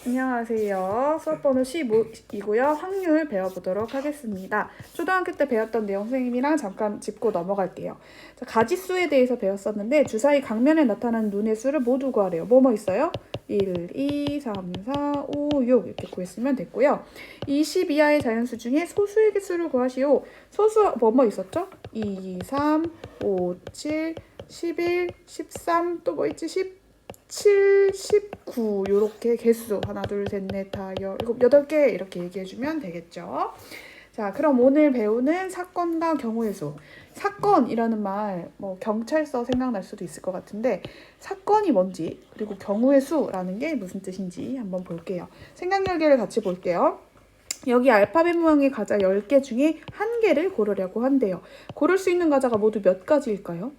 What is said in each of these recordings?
안녕하세요. 수업 번호 15이고요. 확률 배워보도록 하겠습니다. 초등학교 때 배웠던 내용 선생님이랑 잠깐 짚고 넘어갈게요. 자, 가지수에 대해서 배웠었는데 주사위 강면에 나타나는 눈의 수를 모두 구하래요. 뭐뭐 있어요? 1, 2, 3, 4, 5, 6 이렇게 구했으면 됐고요. 20 이하의 자연수 중에 소수의 개수를 구하시오. 소수 뭐뭐 있었죠? 2, 3, 5, 7, 11, 13, 또 뭐 있지? 7, 19 요렇게 개수 하나 둘 셋 넷 다 일곱 여덟 개 이렇게 얘기해주면 되겠죠. 자, 그럼 오늘 배우는 사건과 경우의 수. 사건이라는 말, 뭐 경찰서 생각날 수도 있을 것 같은데 사건이 뭔지 그리고 경우의 수라는 게 무슨 뜻인지 한번 볼게요. 생각열개를 같이 볼게요. 여기 알파벳 모양의 가자 10개 중에 한 개를 고르려고 한대요. 고를 수 있는 가자가 모두 몇 가지일까요?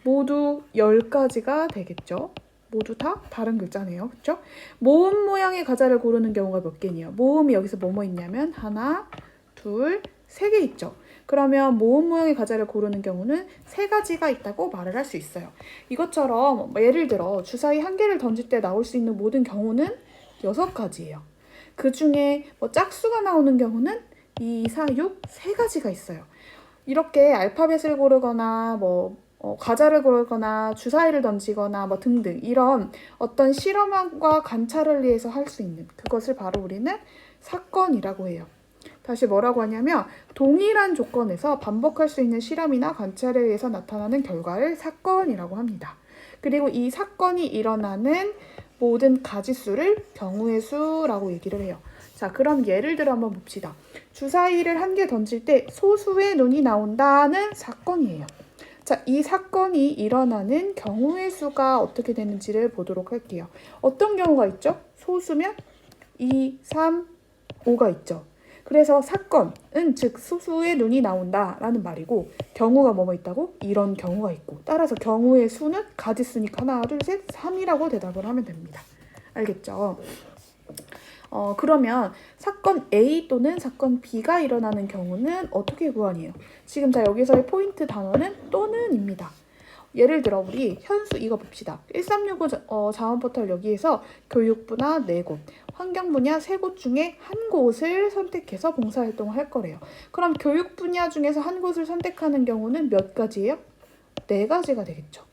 모두 10가지가 되겠죠. 모두 다 다른 글자네요. 그렇죠? 모음 모양의 가자를 고르는 경우가 몇 개니요? 모음이 여기서 뭐뭐 있냐면 하나, 둘, 세 개 있죠. 그러면 모음 모양의 가자를 고르는 경우는 세 가지가 있다고 말을 할 수 있어요. 이것처럼 예를 들어 주사위 한 개를 던질 때 나올 수 있는 모든 경우는 6가지예요. 그 중에 짝수가 나오는 경우는 2, 4, 6, 세 가지가 있어요. 이렇게 알파벳을 고르거나 과자를 고르거나 주사위를 던지거나 등등 이런 어떤 실험과 관찰을 위해서 할 수 있는 그것을 바로 우리는 사건이라고 해요. 다시 뭐라고 하냐면 동일한 조건에서 반복할 수 있는 실험이나 관찰에 의해서 나타나는 결과를 사건이라고 합니다. 그리고 이 사건이 일어나는 모든 가지수를 경우의 수라고 얘기를 해요. 자, 그럼 예를 들어 한번 봅시다. 주사위를 한 개 던질 때 소수의 눈이 나온다는 사건이에요. 자, 이 사건이 일어나는 경우의 수가 어떻게 되는지를 보도록 할게요. 어떤 경우가 있죠? 소수면 2, 3, 5가 있죠. 그래서 사건은 즉 소수의 눈이 나온다라는 말이고 경우가 뭐뭐 있다고? 이런 경우가 있고 따라서 경우의 수는 가지수니까 하나, 둘, 셋, 3이라고 대답을 하면 됩니다. 알겠죠? 그러면 사건 A 또는 사건 B가 일어나는 경우는 어떻게 구하니요? 지금 자 여기서의 포인트 단어는 또는입니다. 예를 들어 우리 현수 이거 봅시다. 1365 자원 포털 여기에서 교육 분야 4곳, 환경 분야 3곳 중에 한 곳을 선택해서 봉사활동을 할 거래요. 그럼 교육 분야 중에서 한 곳을 선택하는 경우는 몇 가지예요? 4가지가 되겠죠.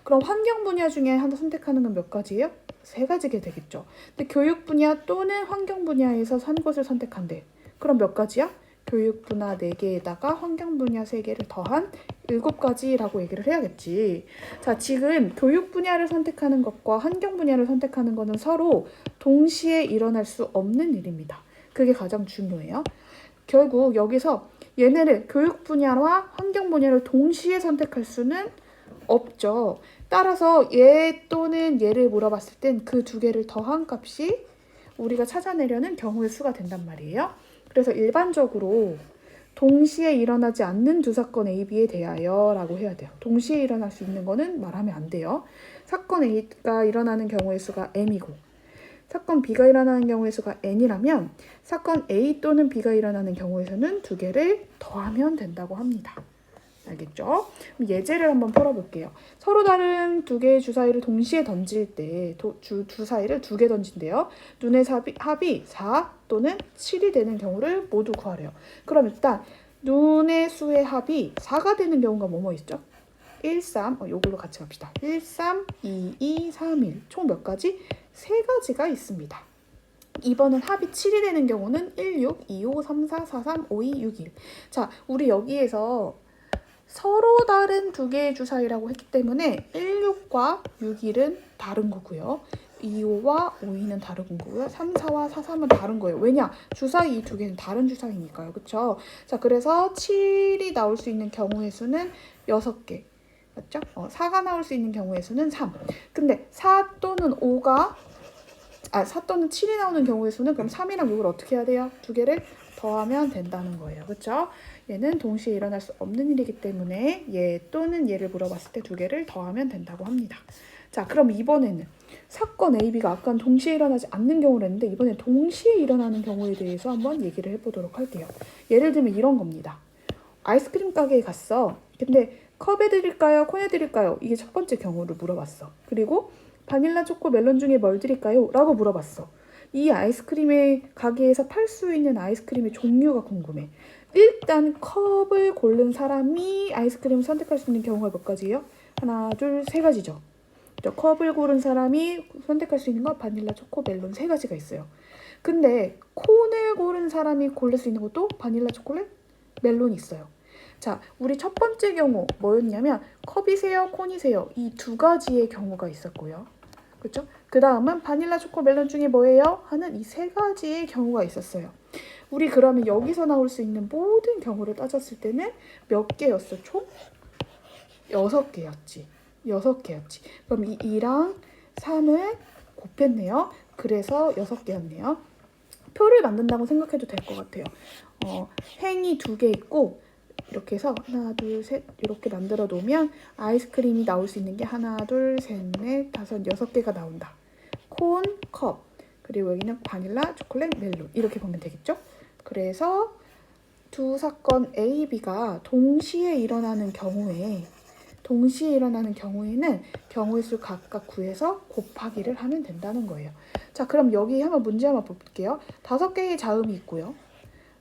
그럼 환경 분야 중에 하나 선택하는 건 몇 가지예요? 3가지가 되겠죠. 근데 교육 분야 또는 환경 분야에서 한 곳을 선택한대. 그럼 몇 가지야? 교육 분야 4개에다가 환경 분야 3개를 더한 7가지라고 얘기를 해야겠지. 자, 지금 교육 분야를 선택하는 것과 환경 분야를 선택하는 것은 서로 동시에 일어날 수 없는 일입니다. 그게 가장 중요해요. 결국 여기서 얘네를 교육 분야와 환경 분야를 동시에 선택할 수는 없죠. 따라서 얘 또는 얘를 물어봤을 땐 그 두 개를 더한 값이 우리가 찾아내려는 경우의 수가 된단 말이에요. 그래서 일반적으로 동시에 일어나지 않는 두 사건 A, B에 대하여 라고 해야 돼요. 동시에 일어날 수 있는 거는 말하면 안 돼요. 사건 A가 일어나는 경우의 수가 M이고 사건 B가 일어나는 경우의 수가 N이라면 사건 A 또는 B가 일어나는 경우의 수는 두 개를 더하면 된다고 합니다. 알겠죠? 예제를 한번 풀어볼게요. 서로 다른 두 개의 주사위를 동시에 던질 때 주사위를 2개 던진대요. 눈의 합이 4 또는 7이 되는 경우를 모두 구하래요. 그럼 일단 눈의 수의 합이 4가 되는 경우가 뭐뭐 있죠? 1, 3, 요걸로 같이 갑시다. 1, 3, 2, 2, 3, 1. 총 몇 가지? 3가지가 있습니다. 2번은 합이 7이 되는 경우는 1, 6, 2, 5, 3, 4, 4, 3, 5, 2, 6, 1. 자, 우리 여기에서 서로 다른 두 개의 주사위라고 했기 때문에 16과 61은 다른 거고요. 25와 52는 다른 거고요. 34와 43은 다른 거예요. 왜냐? 주사위 이 두 개는 다른 주사위니까요. 그쵸? 자, 그래서 7이 나올 수 있는 경우의 수는 6개. 맞죠? 4가 나올 수 있는 경우의 수는 3. 근데 4 또는 7이 나오는 경우의 수는 그럼 3이랑 6을 어떻게 해야 돼요? 두 개를 더하면 된다는 거예요. 그렇죠? 얘는 동시에 일어날 수 없는 일이기 때문에 얘 또는 얘를 물어봤을 때 두 개를 더하면 된다고 합니다. 자, 그럼 이번에는 사건 A, B가 아까 동시에 일어나지 않는 경우를 했는데 이번에 동시에 일어나는 경우에 대해서 한번 얘기를 해보도록 할게요. 예를 들면 이런 겁니다. 아이스크림 가게에 갔어. 근데 컵에 드릴까요? 콘에 드릴까요? 이게 첫 번째 경우를 물어봤어. 그리고 바닐라, 초코, 멜론 중에 뭘 드릴까요? 라고 물어봤어. 이 아이스크림의 가게에서 팔 수 있는 아이스크림의 종류가 궁금해. 일단 컵을 고른 사람이 아이스크림을 선택할 수 있는 경우가 몇 가지예요? 하나, 둘, 세 가지죠. 컵을 고른 사람이 선택할 수 있는 건 바닐라, 초코, 멜론 세 가지가 있어요. 근데 콘을 고른 사람이 고를 수 있는 것도 바닐라, 초콜릿, 멜론이 있어요. 자, 우리 첫 번째 경우 뭐였냐면 컵이세요, 콘이세요? 이 두 가지의 경우가 있었고요. 그렇죠? 그 다음은 바닐라, 초코, 멜론 중에 뭐예요? 하는 이 세 가지의 경우가 있었어요. 우리 그러면 여기서 나올 수 있는 모든 경우를 따졌을 때는 몇 개였어? 총 6개였지. 6개였지. 그럼 이 2랑 3을 곱했네요. 그래서 6개였네요. 표를 만든다고 생각해도 될 것 같아요. 행이 2개 있고 이렇게 해서 하나, 둘, 셋 이렇게 만들어 놓으면 아이스크림이 나올 수 있는 게 하나, 둘, 셋, 넷, 다섯, 6개가 나온다. 콘, 컵, 그리고 여기는 바닐라, 초콜릿, 멜론 이렇게 보면 되겠죠? 그래서 두 사건 A, B가 동시에 일어나는 경우에는 경우의 수 각각 구해서 곱하기를 하면 된다는 거예요. 자, 그럼 여기 한번 문제 한번 볼게요. 5개의 자음이 있고요.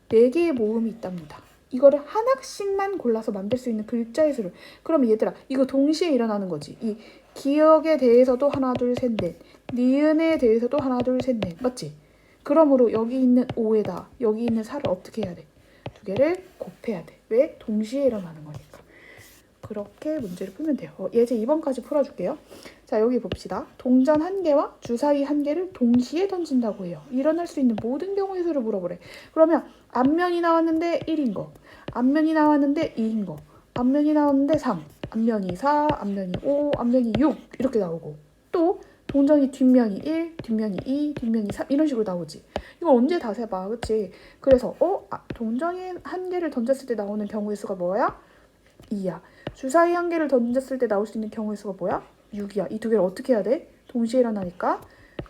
4개의 모음이 있답니다. 이거를 하나씩만 골라서 만들 수 있는 글자의 수를. 그럼 얘들아, 이거 동시에 일어나는 거지. 이 기억에 대해서도 하나, 둘, 셋, 넷. 니은에 대해서도 하나, 둘, 셋, 넷. 맞지? 그러므로 여기 있는 5에다 여기 있는 4를 어떻게 해야 돼? 2개를 곱해야 돼. 왜? 동시에 일어나는 거니까. 그렇게 문제를 풀면 돼요. 예제 2번까지 풀어줄게요. 자, 여기 봅시다. 동전 1개와 주사위 1개를 동시에 던진다고 해요. 일어날 수 있는 모든 경우의 수를 물어보래. 그러면 앞면이 나왔는데 1인 거, 앞면이 나왔는데 2인 거, 앞면이 나왔는데 3, 앞면이 4, 앞면이 5, 앞면이 6 이렇게 나오고, 또 동전이 뒷면이 1, 뒷면이 2, 뒷면이 3 이런 식으로 나오지. 이거 언제 다 세봐, 그치? 그래서 동전이 1개를 던졌을 때 나오는 경우의 수가 뭐야? 2야. 주사위 1개를 던졌을 때 나올 수 있는 경우의 수가 뭐야? 6이야. 이 2개를 어떻게 해야 돼? 동시에 일어나니까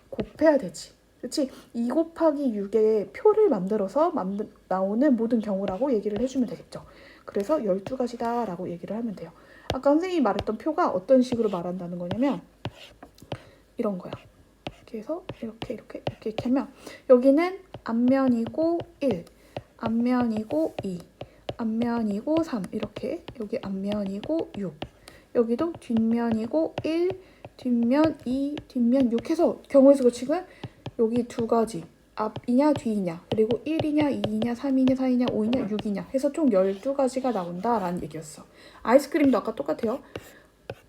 곱해야 되지. 그렇지? 2 곱하기 6의 표를 만들어서 나오는 모든 경우라고 얘기를 해주면 되겠죠. 그래서 12가지다 라고 얘기를 하면 돼요. 아까 선생님이 말했던 표가 어떤 식으로 말한다는 거냐면 이런 거야. 이렇게 해서 이렇게 하면 여기는 앞면이고 1, 앞면이고 2, 앞면이고 3 이렇게, 여기 앞면이고 6, 여기도 뒷면이고 1, 뒷면 2, 뒷면 6 해서 경우의 수가 지금 여기 2가지, 앞이냐 뒤이냐, 그리고 1이냐 2이냐 3이냐 4이냐 5이냐 6이냐 해서 총 12가지가 나온다라는 얘기였어. 아이스크림도 아까 똑같아요.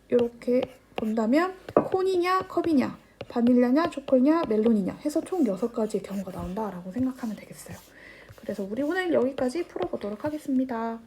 이렇게 본다면 콘이냐 컵이냐, 바닐라냐 초콜릿냐 멜론이냐 해서 총 6가지의 경우가 나온다라고 생각하면 되겠어요. 그래서 우리 오늘 여기까지 풀어보도록 하겠습니다.